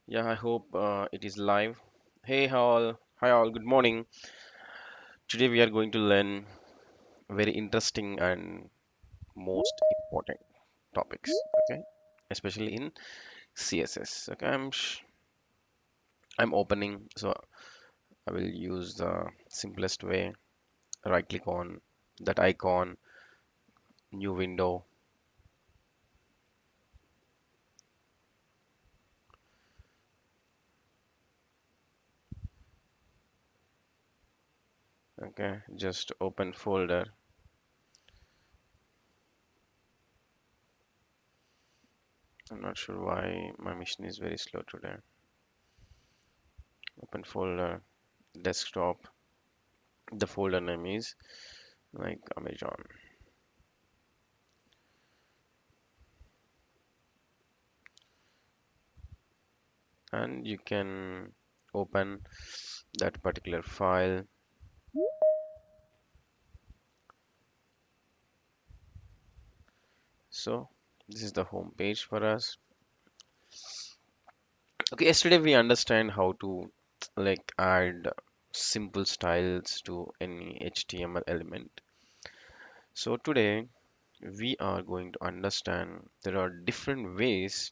Yeah, I hope it is live. Hey, all. Hi, all. Good morning. Today we are going to learn very interesting and most important topics. Okay, especially in CSS. Okay, I'm opening, so I will use the simplest way. Right click on that icon, new window. Okay, just open folder. I'm not sure why my machine is very slow today. Open folder, desktop. The folder name is like Amazon. And you can open that particular file. So this is the home page for us. Okay, yesterday we understand how to like add simple styles to any HTML element. So today we are going to understand there are different ways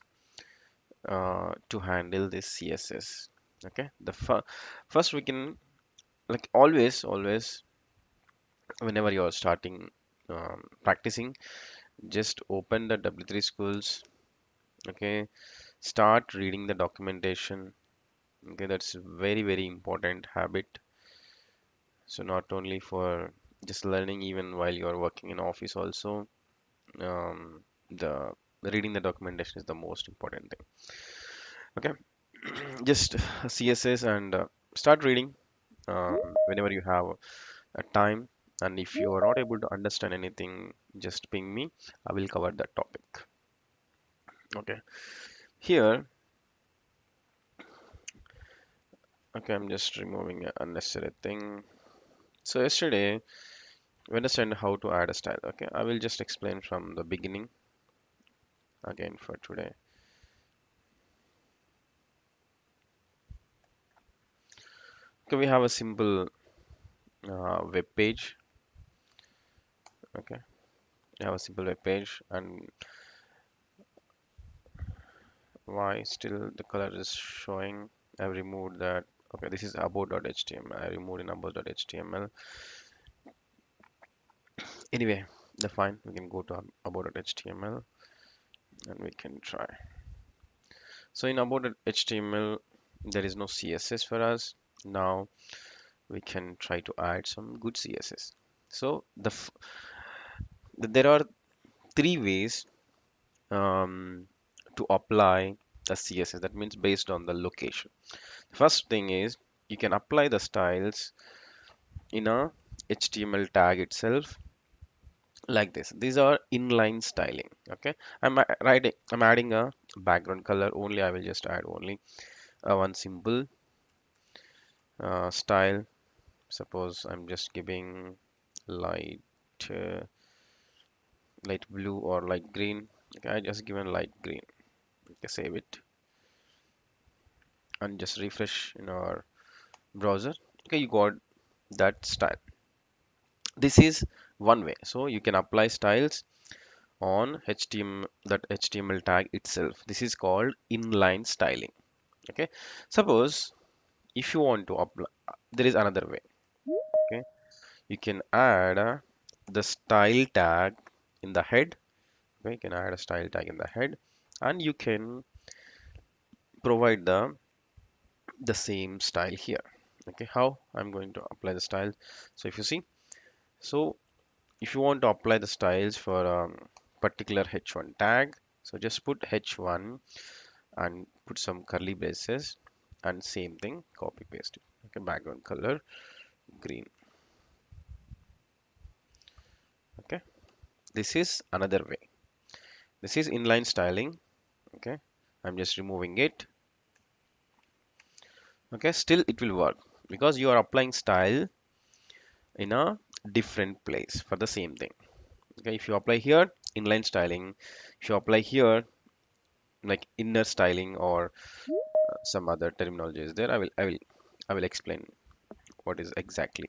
to handle this CSS. Okay, first we can like always whenever you are starting practicing, just open the W3 schools. Okay, start reading the documentation. Okay, that's a very important habit. So not only for just learning, even while you are working in office also, the reading the documentation is the most important thing. Okay, just CSS and start reading whenever you have a time. And if you are not able to understand anything, just ping me. I will cover that topic. Okay, here. Okay, I'm just removing an unnecessary thing. So yesterday we understand how to add a style. Okay, I will just explain from the beginning again for today. Okay, we have a simple web page. Okay, we have a simple web page, and why still the color is showing? I've removed that. Okay, this is about.html. I removed in about.html. Anyway, the fine. We can go to about.html and we can try. So in about.html, there is no CSS for us. Now we can try to add some good CSS. So there are three ways to apply the CSS. That means based on the location. First thing is you can apply the styles in a HTML tag itself like this. These are inline styling. Okay, I'm adding a background color only. I will just add only one simple style. Suppose I'm just giving light uh, light blue or light green. Okay, I just given light green. Okay, save it and just refresh in our browser. Okay, you got that style. This is one way. So you can apply styles on HTML, that HTML tag itself. This is called inline styling. Okay, suppose if you want to apply, there is another way. Okay, you can add the style tag in the head. Okay, you can add a style tag in the head, and you can provide the same style here. Okay, how I'm going to apply the style? So if you see, so if you want to apply the styles for a particular h1 tag, so just put h1 and put some curly braces and same thing, copy paste it. Okay, background color green. Okay, this is another way. This is inline styling. Okay, I'm just removing it. Okay, still it will work because you are applying style in a different place for the same thing. Okay, if you apply here inline styling, if you apply here like inner styling or some other terminology is there. I will explain what is exactly.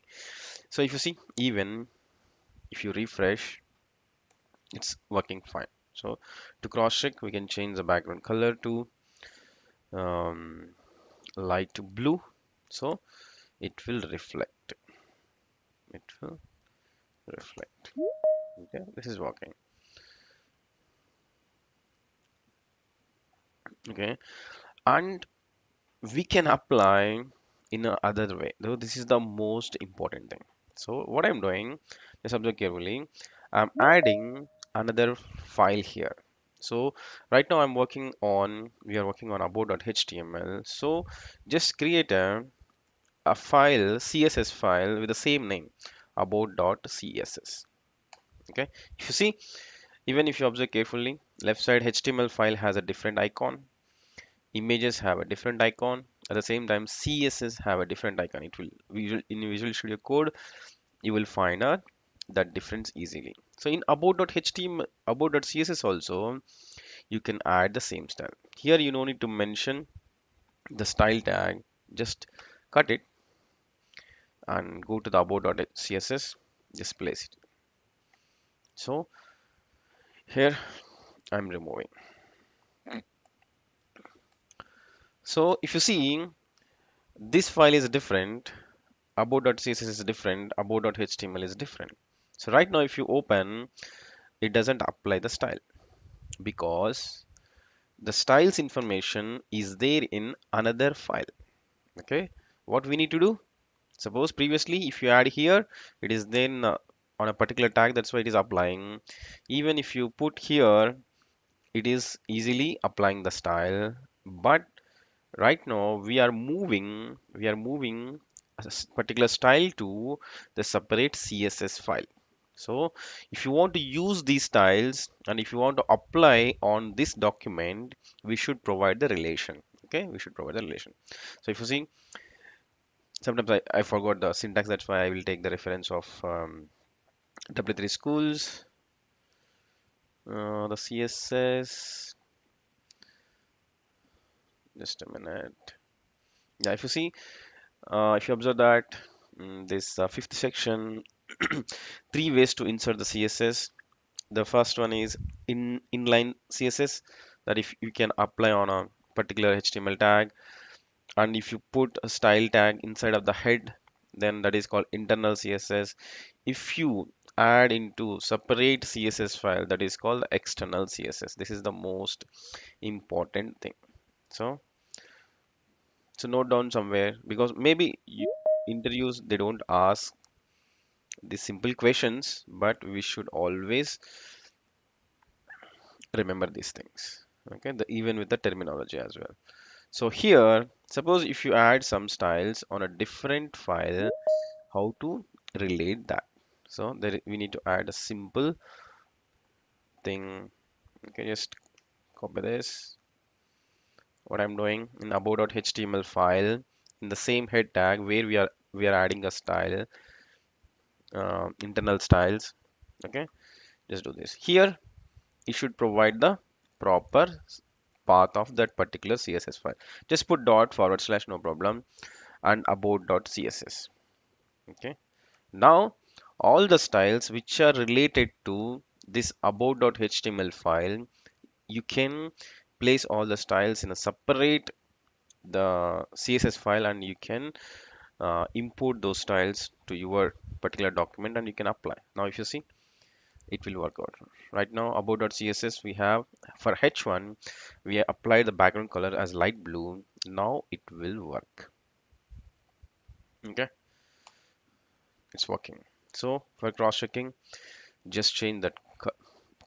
So if you see, even if you refresh, it's working fine. So to cross check, we can change the background color to um, light blue, so it will reflect. It will reflect. Okay, this is working. Okay, and we can apply in a other way, though this is the most important thing. So what I'm doing, just observe carefully. I'm adding another file here. So right now we are working on about.html. So just create a file, CSS file with the same name, about.css. Okay, if you see, even if you observe carefully, left side HTML file has a different icon, images have a different icon, at the same time CSS have a different icon. It will in Visual Studio Code you will find out that difference easily. So in about.html, about.css also you can add the same style. Here you no need to mention the style tag, just cut it and go to the about.css, just place it. So here I'm removing. So if you see, this file is different, about.css is different, about.html is different. So right now if you open, it doesn't apply the style because the styles information is there in another file. Okay, what we need to do, suppose previously if you add here, it is then on a particular tag, that's why it is applying. Even if you put here, it is easily applying the style, but right now we are moving a particular style to the separate CSS file. So if you want to use these styles and if you want to apply on this document, we should provide the relation. Okay, we should provide the relation. So if you see, sometimes I forgot the syntax, that's why I will take the reference of W3 schools, the CSS. Just a minute. Yeah, if you see, if you observe that this fifth section, three ways to insert the CSS. The first one is inline CSS, that if you can apply on a particular HTML tag, and if you put a style tag inside of the head, then that is called internal CSS. If you add into separate CSS file, that is called external CSS. This is the most important thing. So so note down somewhere, because maybe interviews they don't ask these simple questions, but we should always remember these things. Okay, even with the terminology as well. So here, suppose if you add some styles on a different file, how to relate that? So there we need to add a simple thing. Okay, just copy this. What I'm doing in about.html file, in the same head tag where we are adding a style, internal styles. Okay, just do this. Here you should provide the proper path of that particular CSS file. Just put dot forward slash, no problem, and about.css. Okay, now all the styles which are related to this about.html file, you can place all the styles in a separate the CSS file, and you can import those styles to your particular document and you can apply. Now if you see, it will work out. Right now about.css we have, for h1 we applied the background color as light blue. Now it will work. Okay, it's working. So for cross checking, just change that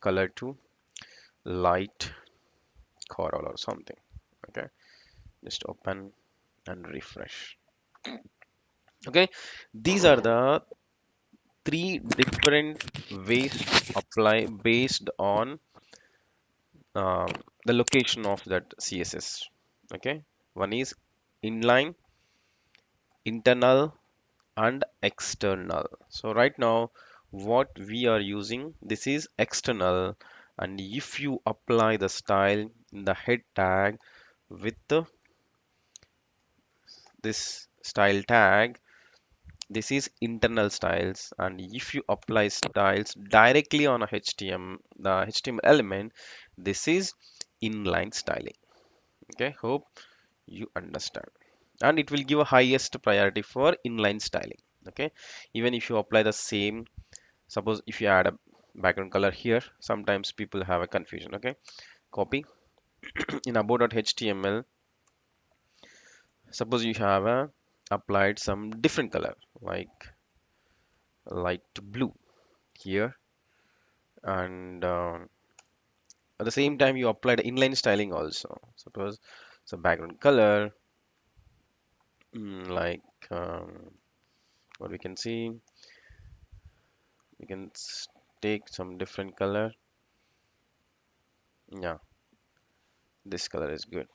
color to light coral or something. Okay, just open and refresh. Okay, these are the three different ways to apply based on the location of that CSS. Okay, one is inline, internal, and external. So right now what we are using, this is external, and if you apply the style in the head tag with the this style tag, this is internal styles, and if you apply styles directly on a HTML element, this is inline styling. Okay, hope you understand. And it will give a highest priority for inline styling. Okay, even if you apply the same, suppose if you add a background color here, sometimes people have a confusion. Okay, copy in about.html. Suppose you have applied some different color like light blue here, and at the same time you applied inline styling also. Suppose so background color, like what we can see, we can take some different color. Yeah, this color is good.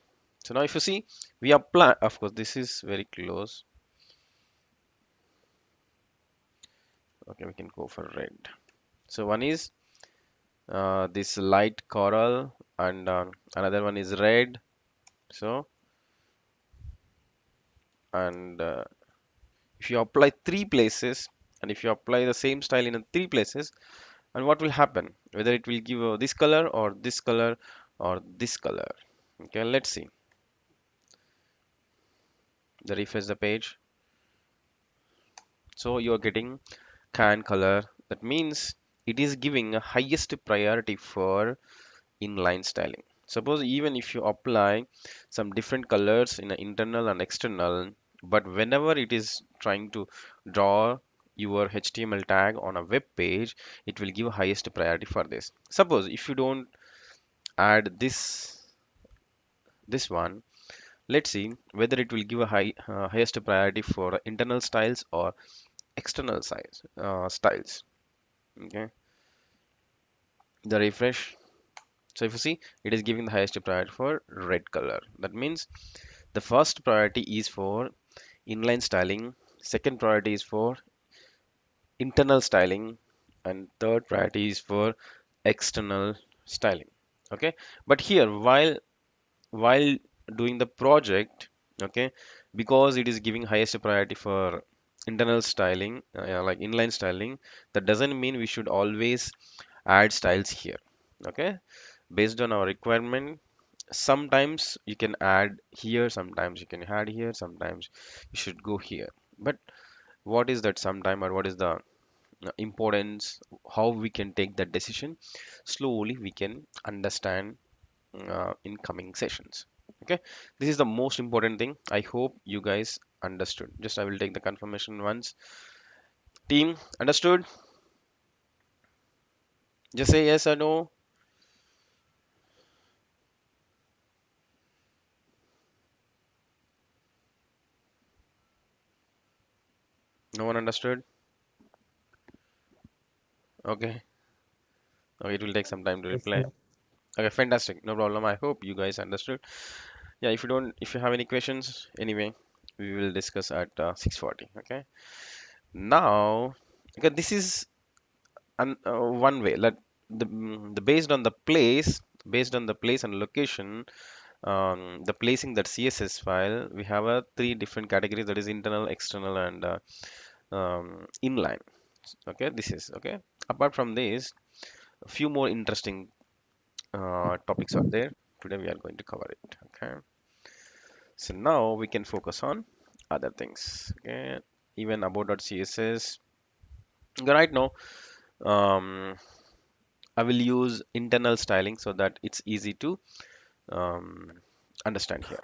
So now if you see, we apply, of course this is very close. Okay, we can go for red. So one is this light coral, and another one is red. So, and if you apply three places, and if you apply the same style in three places, and what will happen, whether it will give this color or this color or this color. Okay, let's see. The refresh the page. So you are getting can color. That means it is giving a highest priority for inline styling. Suppose even if you apply some different colors in an internal and external, but whenever it is trying to draw your HTML tag on a web page, it will give highest priority for this. Suppose if you don't add this one, let's see whether it will give a highest priority for internal styles or external styles. Okay, the refresh. So if you see, it is giving the highest priority for red color. That means the first priority is for inline styling, second priority is for internal styling, and third priority is for external styling. Okay, but here while doing the project, okay, because it is giving highest priority for internal styling, yeah, like inline styling, that doesn't mean we should always add styles here. Okay, based on our requirement, sometimes you can add here, sometimes you can add here, sometimes you should go here. But what is that sometime, or what is the importance, how we can take that decision, slowly we can understand in coming sessions. Okay, this is the most important thing. I hope you guys understood. Just I will take the confirmation once. Team understood? Just say yes or no. No one understood. Okay, okay, it will take some time to Yes, reply. sir. Okay, fantastic, no problem. I hope you guys understood. Yeah, if you have any questions, anyway, we will discuss at 6:40. Okay, now, okay, this is one way, like the based on the place and location, the placing that CSS file, we have a three different categories, that is internal, external, and inline. Okay, this is okay. Apart from this, a few more interesting topics are there. Today we are going to cover it. Okay, so now we can focus on other things. Okay, even about.css. Okay, right now, um, I will use internal styling so that it's easy to um, understand here.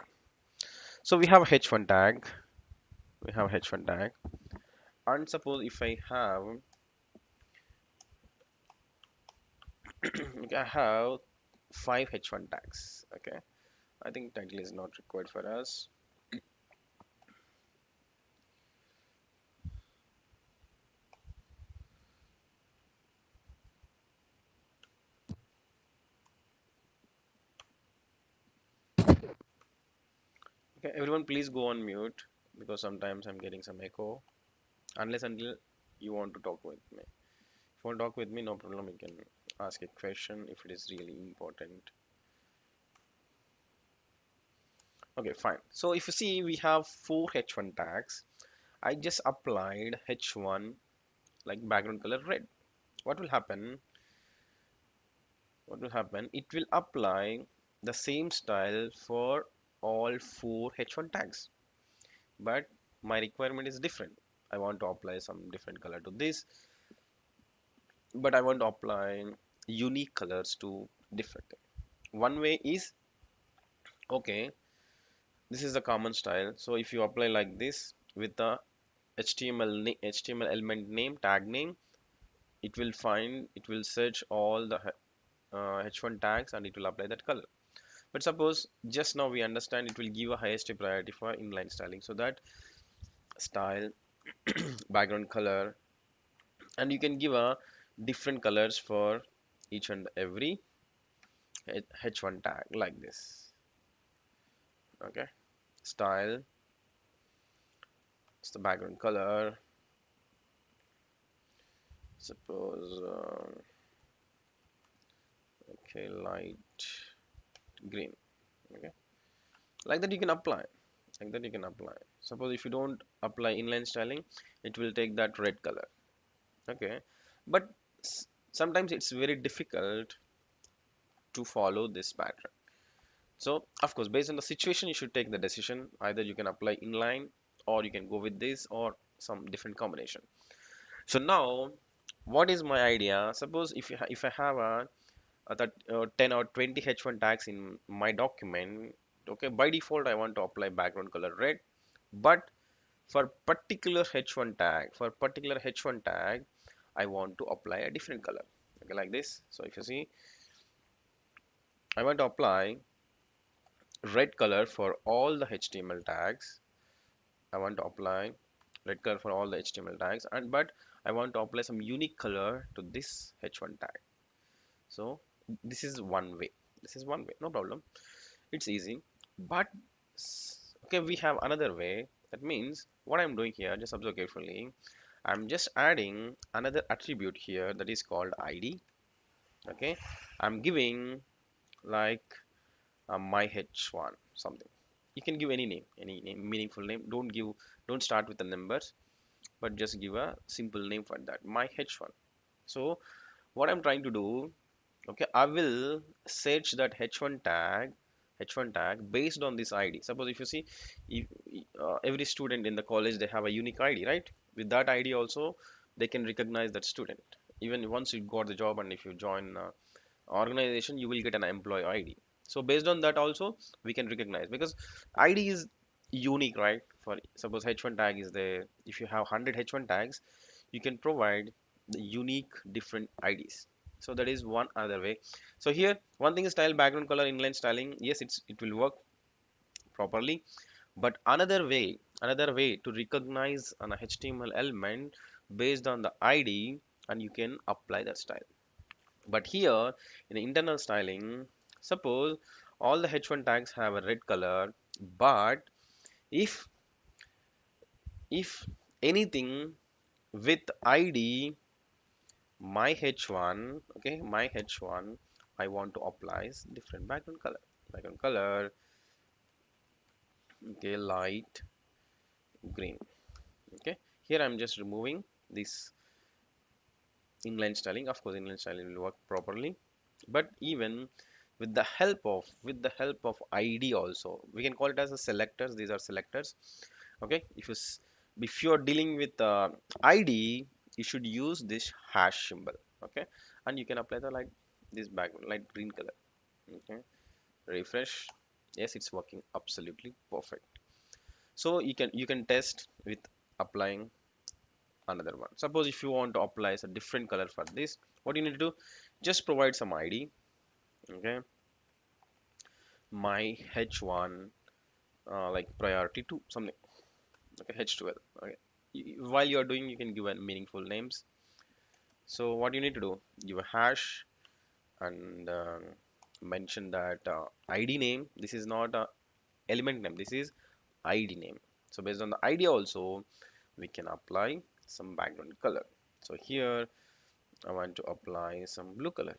So we have h1 tag. We have h1 tag. And suppose if I have, okay, I have five h1 tags. Okay, I think title is not required for us. Okay, everyone, please go on mute because sometimes I'm getting some echo. Unless until you want to talk with me. If you want to talk with me, no problem. You can ask a question if it is really important. Okay, fine. So if you see, we have four h1 tags. I just applied h1 like background color red. What will happen? What will happen? It will apply the same style for all four h1 tags. But my requirement is different. I want to apply some different color to this, but I want to apply unique colors to different thing. One way is, okay, this is the common style. So if you apply like this with the HTML element name, tag name, it will search all the h1 tags and it will apply that color. But suppose just now we understand it will give a highest priority for inline styling. So that style, background color, and you can give a different colors for each and every h1 tag like this. Okay, style, it's the background color. Suppose okay, light green. Okay, like that you can apply. Like that you can apply. Suppose if you don't apply inline styling, it will take that red color. Okay, but sometimes it's very difficult to follow this pattern. So of course, based on the situation, you should take the decision. Either you can apply inline, or you can go with this, or some different combination. So now, what is my idea? Suppose if I have that 10 or 20 h1 tags in my document, okay, by default I want to apply background color red, but for particular h1 tag, I want to apply a different color. Okay, like this. So if you see, I want to apply red color for all the HTML tags. I want to apply red color for all the HTML tags, and but I want to apply some unique color to this h1 tag. So this is one way. This is one way, no problem. It's easy. But okay, we have another way. That means what I'm doing here, just observe carefully. I'm just adding another attribute here that is called ID. Okay, I'm giving like my h1 something. You can give any name, meaningful name. Don't start with the numbers, but just give a simple name for that. My h1. So what I'm trying to do, okay, I will search that h1 tag based on this ID. Suppose if you see, if, every student in the college they have a unique ID, right? With that ID also, they can recognize that student. Even once you got the job and if you join organization, you will get an employee ID. So based on that also we can recognize, because ID is unique, right? For suppose h1 tag is there, if you have 100 h1 tags, you can provide the unique different IDs. So that is one other way. So here one thing is style, background color, inline styling. Yes, it will work properly. But another way to recognize an HTML element based on the ID, and you can apply that style. But here in the internal styling, suppose all the h1 tags have a red color, but if if anything with ID my h1, okay, my h1, I want to apply different background color, okay, light green. Okay, here I'm just removing this inline styling. Of course inline styling will work properly, but even with the help of ID also, we can call it as a selectors. These are selectors. Okay, if you are dealing with ID, you should use this hash symbol. Okay, and you can apply the light, this background light green color. Okay, refresh. Yes, it's working absolutely perfect. So you can test with applying another one. Suppose if you want to apply a different color for this, what you need to do, just provide some ID. Okay, my h1 like priority to something. Okay, h12. Okay, while you are doing, you can give a meaningful names. So what you need to do, give a hash and mention that ID name. This is not a element name, this is ID name. So based on the ID also, we can apply some background color. So here I want to apply some blue color.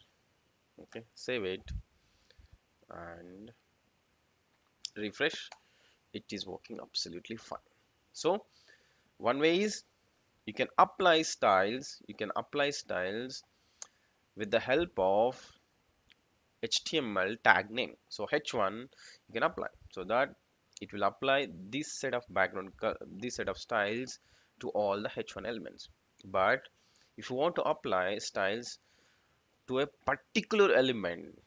Okay, save it and refresh. it is working absolutely fine. So one way is you can apply styles with the help of HTML tag name. So h1 you can apply, so that it will apply this set of styles to all the h1 elements. But if you want to apply styles to a particular element,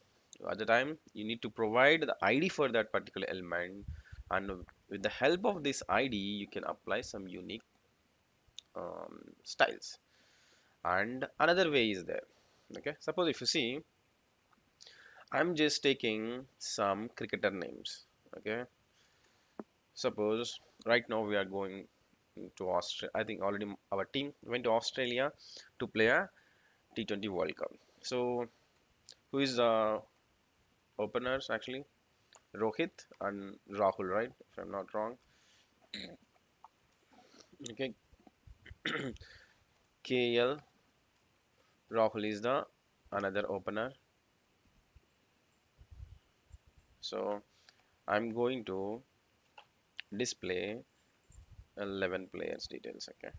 at the time you need to provide the ID for that particular element, and with the help of this ID you can apply some unique styles. And another way is there. Okay, suppose if you see, I'm just taking some cricketer names. Okay, suppose right now we are going to Australia. I think already our team went to Australia to play a T20 World Cup. So who is the openers actually? Rohit and Rahul, right? If I'm not wrong. Okay, KL Rahul is the another opener. So I'm going to display 11 players details. Okay,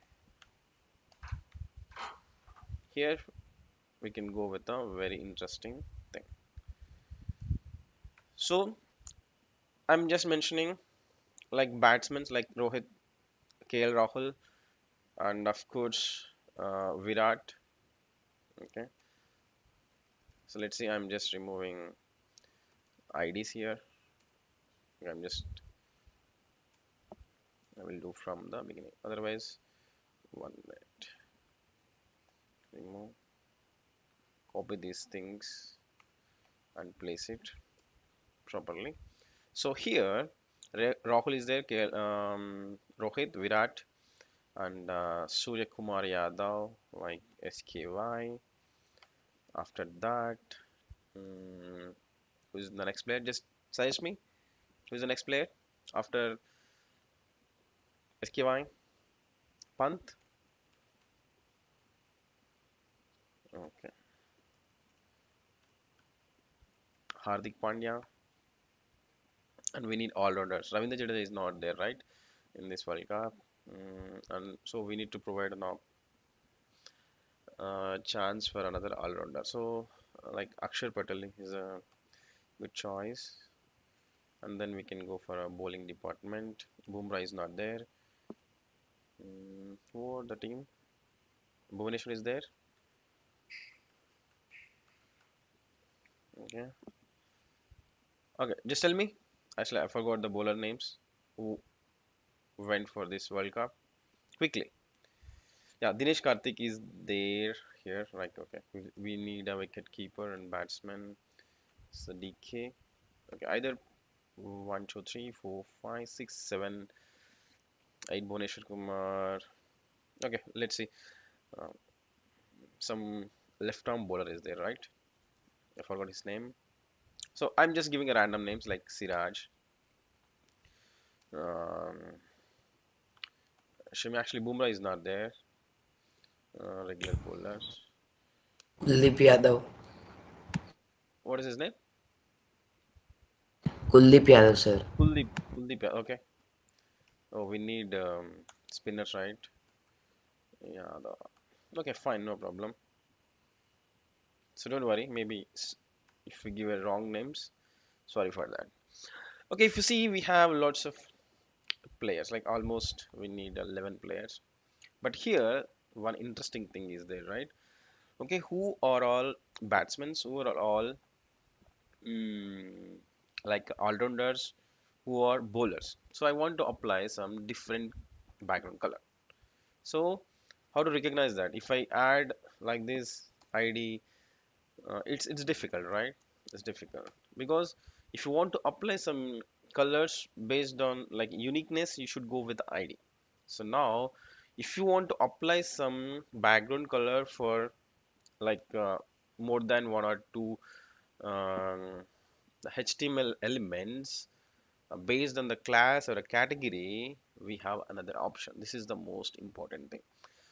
here we can go with a very interesting thing. So I'm just mentioning like batsmen like Rohit, KL Rahul, and of course Virat. Okay, so let's see. I'm just removing IDs here. I will do from the beginning. Otherwise, one minute. Remove, copy these things and place it properly. So here, Rahul is there. Rohit, Virat, and Surya Kumar Yadav, like SKY. After that, mm, who's the next player? Just suggest me. Who's the next player after SKY? Pant. Okay. Hardik Pandya. And we need all-rounders. Ravindra Jadeja is not there, right, in this World Cup. And so we need to provide an chance for another all-rounder. So, like Akshar Patel is a good choice. And then we can go for a bowling department. Bumrah is not there. Who are the team? Bhuvaneshwar is there. Okay. Okay. Just tell me. Actually, I forgot the bowler names who went for this World Cup. Quickly. Yeah, Dinesh Karthik is there here. Right. Okay. We need a wicket keeper and batsman. So DK. Okay. Either one, two, three, four, five, six, 7, 8. Bhuneshwar Kumar. Okay. Let's see. Uh, some left arm bowler is there, right? I forgot his name. So I'm just giving a random names like Siraj. Um, Shimi actually Bumrah is not there. Regular bowlers. Kuldeep Yadav. What is his name? Kuldeep Yadav, sir. Kuldeep. Kuldeep. Yeah, okay. Oh, we need spinners, right? Yeah. Okay, fine, no problem. So don't worry. Maybe if we give a wrong names, sorry for that. Okay, if you see, we have lots of players. Like almost we need 11 players. But here, one interesting thing is there, right? Okay, who are all batsmen? Who are all mm, like all-rounders? Who are bowlers? So I want to apply some different background color. So how to recognize that? If I add like this ID, it's difficult, right? It's difficult because if you want to apply some colors based on like uniqueness, you should go with ID. So now, if you want to apply some background color for like more than one or two um, HTML elements based on the class or a category, we have another option. This is the most important thing.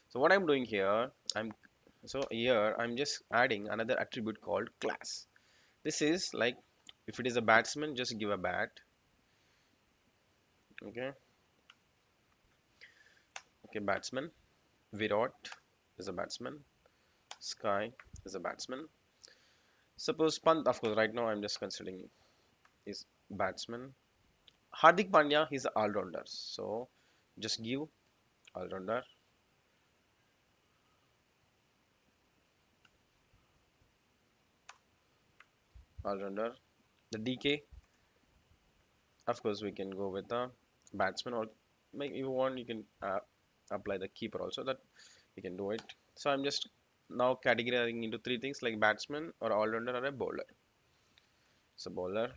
So what I'm doing here, I'm just adding another attribute called class. This is like if it is a batsman, just give a bat. Okay, okay, batsman. Virat is a batsman. Sky is a batsman. Suppose Pant, of course, right now I'm just considering is batsman. Hardik Pandya, he's an all-rounder. So just give all-rounder, all-rounder. The DK, of course, we can go with the batsman, or make if you want, you can apply the keeper also. That we can do it. So I'm just now categorizing into three things like batsman or all-rounder or a bowler. So bowler,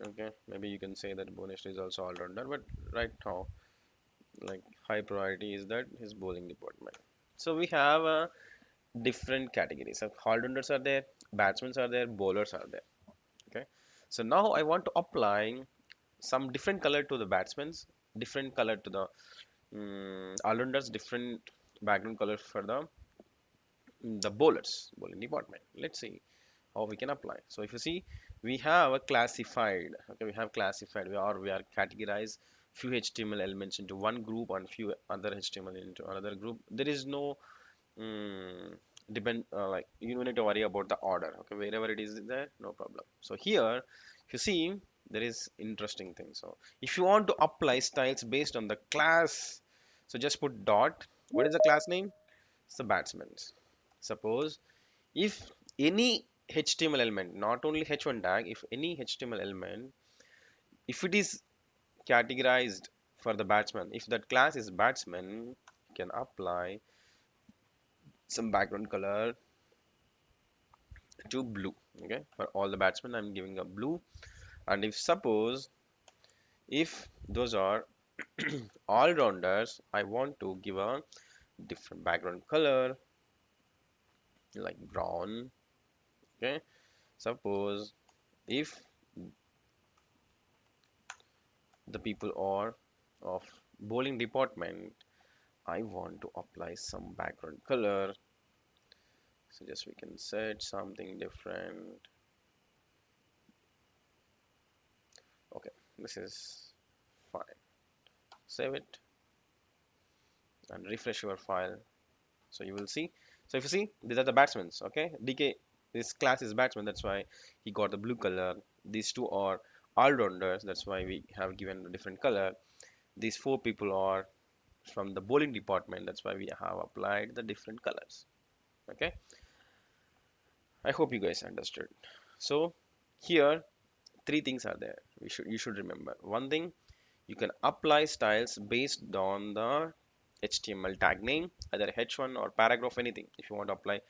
okay, maybe you can say that Bhuvaneshwar is also all-rounder, but right now, like high priority is that his bowling department. So we have different categories. So all-rounders are there, batsmen are there, bowlers are there. Okay, so now I want to apply some different color to the batsmen's, different color to the all-rounders, different background color for the bowling department. Let's see how we can apply. So if you see, we have a classified. Okay, we have classified. We are categorized few HTML elements into one group and few other HTML into another group. There is no depend like you don't need to worry about the order. Okay, wherever it is there, no problem. So here, if you see, there is interesting thing. So if you want to apply styles based on the class, so just put dot. What is the class name? It's the batsman. Suppose if any HTML element, not only h1 tag, if any HTML element, if it is categorized for the batsman, if that class is batsman, you can apply some background color to blue. Okay, for all the batsmen, I'm giving a blue. And if suppose if those are all rounders, I want to give a different background color like brown. Okay, suppose if the people are of bowling department, I want to apply some background color. So just we can set something different. Okay, this is fine. Save it and refresh your file. So you will see. So if you see, these are the batsmen. Okay, DK, this class is batsman. That's why he got the blue color. These two are all-rounders. That's why we have given a different color. These four people are from the bowling department. That's why we have applied the different colors. Okay, I hope you guys understood. So here three things are there. You should remember. One thing, you can apply styles based on the HTML tag name, either h1 or paragraph, anything. If you want to apply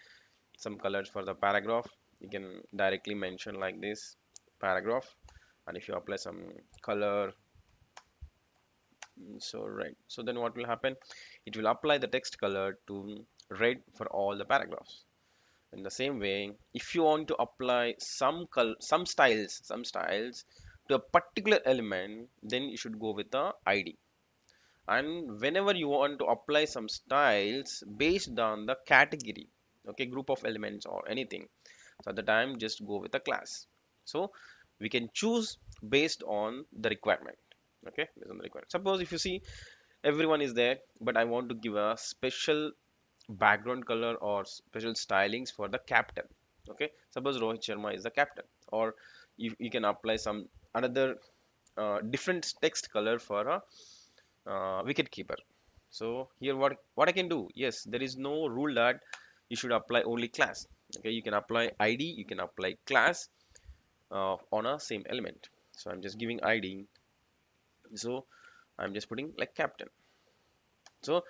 some colors for the paragraph, you can directly mention like this paragraph. And if you apply some color, so right, so then what will happen, it will apply the text color to red for all the paragraphs. In the same way, if you want to apply some styles to a particular element, then you should go with the ID. And whenever you want to apply some styles based on the category, okay, group of elements or anything, so at the time just go with a class. So we can choose based on the requirement. Okay, based on the requirement. Suppose if you see, everyone is there, but I want to give a special background color or special stylings for the captain. Okay, suppose Rohit Sharma is the captain, or you can apply some another different text color for a wicket keeper. So here what I can do, yes, there is no rule that you should apply only class. Okay, you can apply ID, you can apply class on a same element. So I'm just giving ID, so I'm just putting like captain. So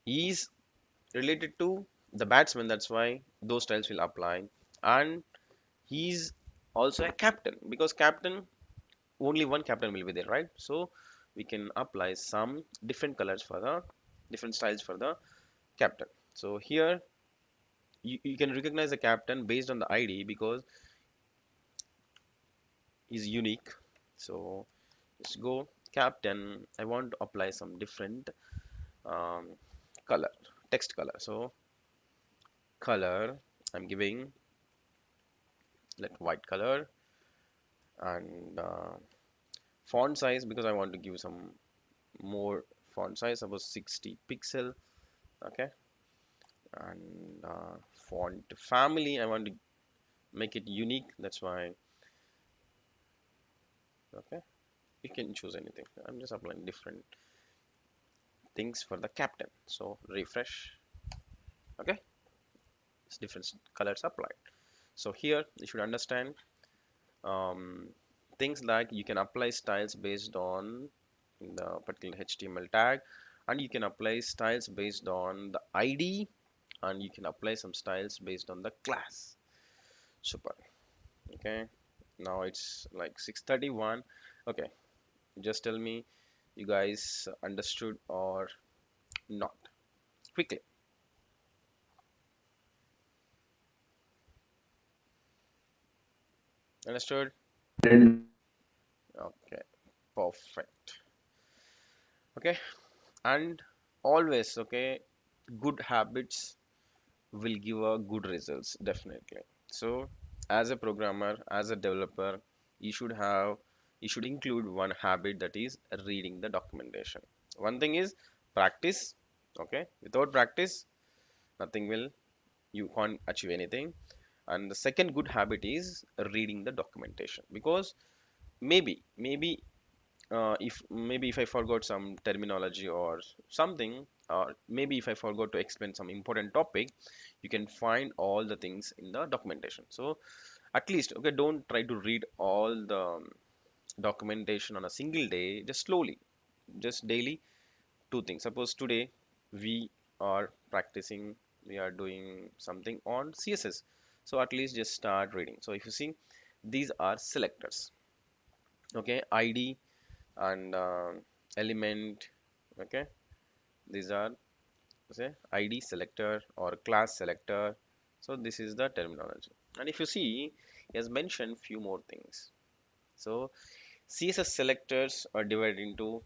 he's related to the batsman, that's why those styles will apply. And he's also a captain, because captain, only one captain will be there, right? So we can apply some different colors for the different styles for the captain. So here you can recognize the captain based on the ID because he's unique. So let's go captain. I want to apply some different um, color, text color. So color, I'm giving let white color, and font size, because I want to give some more font size, suppose 60 pixel. Okay, and font family, I want to make it unique, that's why. Okay, you can choose anything. I'm just applying different things for the captain, so refresh. Okay, it's different colors applied. So here you should understand um, things like you can apply styles based on the particular HTML tag, and you can apply styles based on the ID, and you can apply some styles based on the class. Super. Okay, now it's like 6:31. Okay, just tell me you guys understood or not quickly. Understood? Okay, perfect. Okay, and always, okay, good habits will give a good results, definitely. So as a programmer, as a developer, you should have, you should include one habit, that is reading the documentation. One thing is practice. Okay, without practice nothing will, you can't achieve anything. And the second good habit is reading the documentation, because maybe if maybe if I forgot some terminology or something, or maybe if I forgot to explain some important topic, you can find all the things in the documentation. So at least, okay, don't try to read all the documentation on a single day, just slowly, just daily. Two things, suppose today we are practicing, we are doing something on CSS, so at least just start reading. So if you see, these are selectors. Okay, ID and element. Okay, these are, say, ID selector or class selector. So this is the terminology. And if you see, he has mentioned few more things. So CSS selectors are divided into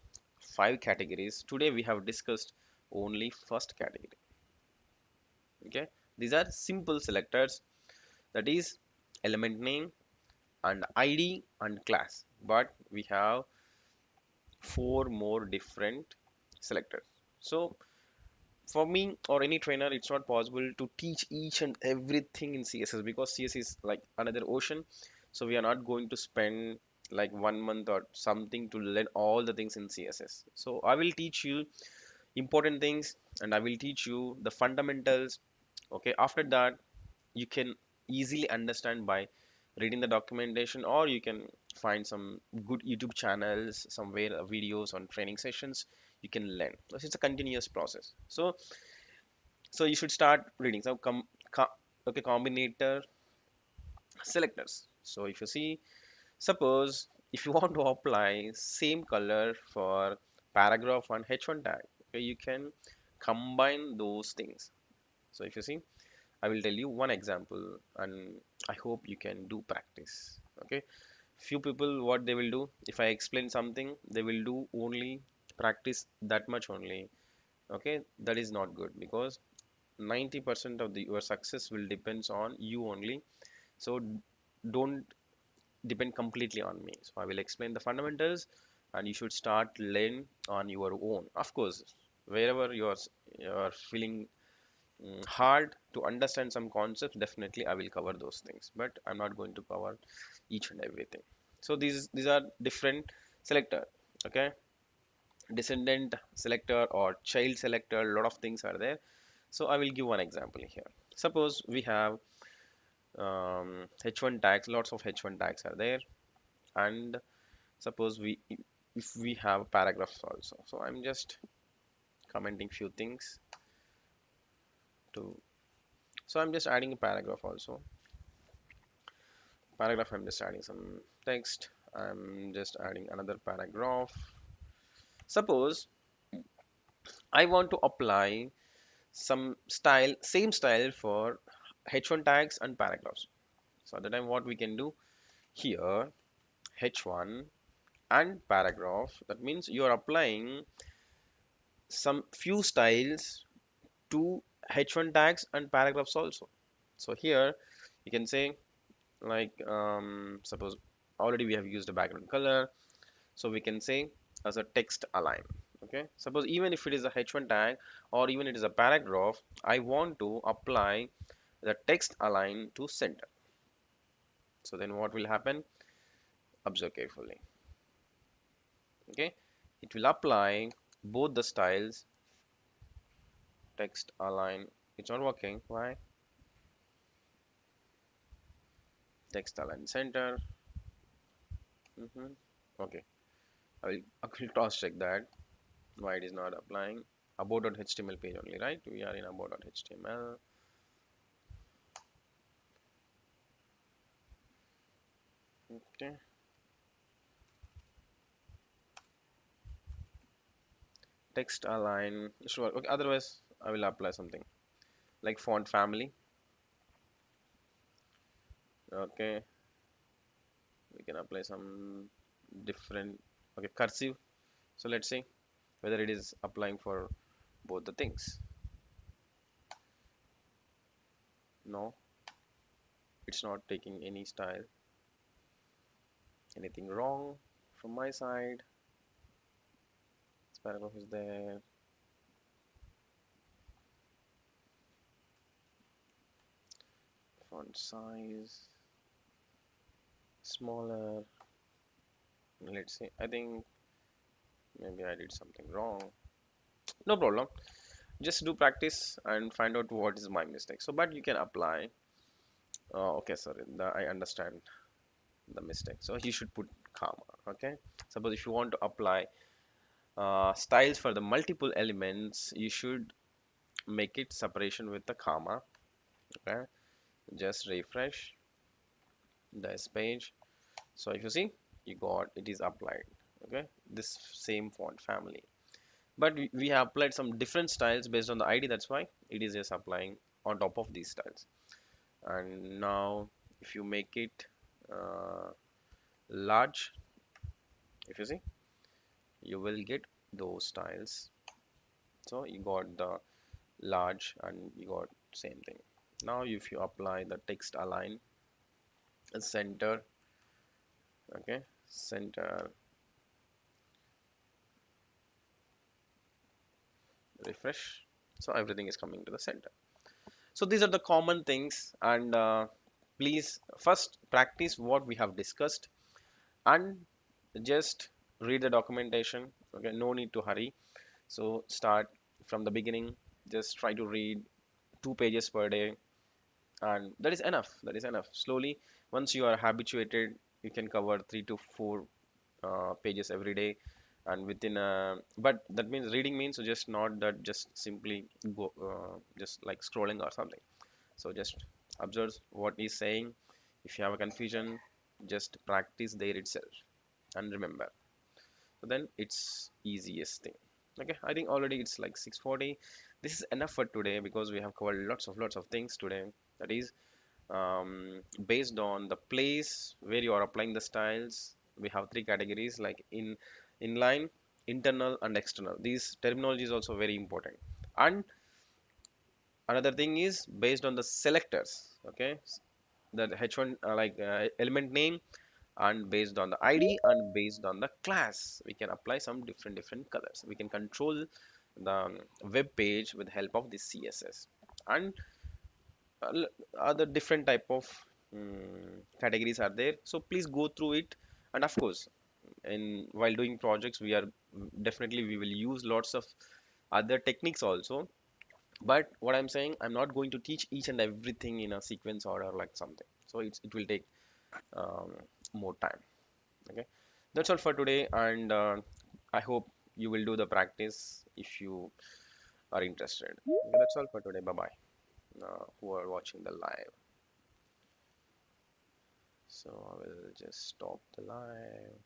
5 categories. Today we have discussed only first category. Okay, these are simple selectors, that is element name and ID and class. But we have 4 more different selectors. So for me or any trainer, it's not possible to teach each and everything in CSS, because CSS is like another ocean. So we are not going to spend like 1 month or something to learn all the things in CSS. So I will teach you important things, and I will teach you the fundamentals. Okay, after that you can easily understand by reading the documentation, or you can find some good YouTube channels somewhere, videos on training sessions. You can learn. This is a continuous process. So you should start reading. So okay, combinator selectors. So if you see, suppose if you want to apply same color for paragraph and h1 tag, okay, you can combine those things. So if you see, I will tell you one example, and I hope you can do practice. Okay, few people, what they will do, if I explain something, they will do only practice that much only. Okay, that is not good, because 90% of your success will depends on you only. So don't depend completely on me. So I will explain the fundamentals, and you should start learn on your own. Of course, wherever you're feeling hard to understand some concepts, definitely I will cover those things, but I'm not going to cover each and everything. So these are different selector. Okay, descendant selector or child selector, a lot of things are there. So I will give one example here. Suppose we have h1 tags, lots of h1 tags are there, and suppose we, if we have paragraphs also. So I'm just commenting few things to, so I'm just adding a paragraph also. Paragraph, I'm just adding some text. I'm just adding another paragraph. Suppose I want to apply some style, same style for h1 tags and paragraphs. So at the time, what we can do here, h1 and paragraph, that means you are applying some few styles to h1 tags and paragraphs also. So here you can say Like suppose already we have used a background color, so we can say as a text align. Okay, suppose even if it is a h1 tag or even it is a paragraph, I want to apply the text align to center. So then what will happen? Observe carefully. Okay, it will apply both the styles. Text align, it's not working. Why? Text align center. Okay, I will cross check that why it is not applying. About.html page only, right? We are in about.html. Okay, text align, sure. Okay, otherwise I will apply something like font family. Okay, we can apply some different. Okay, cursive. So let's see whether it is applying for both the things. No, it's not taking any style. Anything wrong from my side? This paragraph is there. Font size smaller. Let's see. I think maybe I did something wrong. No problem. Just do practice and find out what is my mistake. So, but you can apply. Okay, sorry. I understand the mistake. So you should put comma. Okay. Suppose if you want to apply styles for the multiple elements, you should make it separation with the comma. Okay. Just refresh this page. So if you see, you got it is applied. Okay. This same font family. But we have applied some different styles based on the ID. That's why it is just applying on top of these styles. And now if you make it uh, large, if you see, you will get those styles. So you got the large and you got same thing. Now if you apply the text align center, okay, center, refresh, so everything is coming to the center. So these are the common things, and please first practice what we have discussed and just read the documentation. Okay, no need to hurry. So start from the beginning, just try to read 2 pages per day, and that is enough. That is enough. Slowly, once you are habituated, you can cover 3 to 4 pages every day. And within but that means reading means just not that just simply go just like scrolling or something. So just observe what he's saying. If you have a confusion, just practice there itself and remember. So then it's easiest thing. Okay, I think already it's like 6:40. This is enough for today because we have covered lots of things today. That is based on the place where you are applying the styles. We have three categories like inline, internal, and external. These terminology is also very important. And another thing is based on the selectors. Okay, the h1 element name, and based on the id and based on the class we can apply some different colors. We can control the web page with help of this css. And other different type of categories are there, so please go through it. And of course, in while doing projects, we are definitely we will use lots of other techniques also. But what I'm saying, I'm not going to teach each and everything in a sequence order like something, so it will take um, more time. Okay, that's all for today, and I hope you will do the practice if you are interested. Okay, that's all for today. Bye bye, who are watching the live. So I will just stop the live.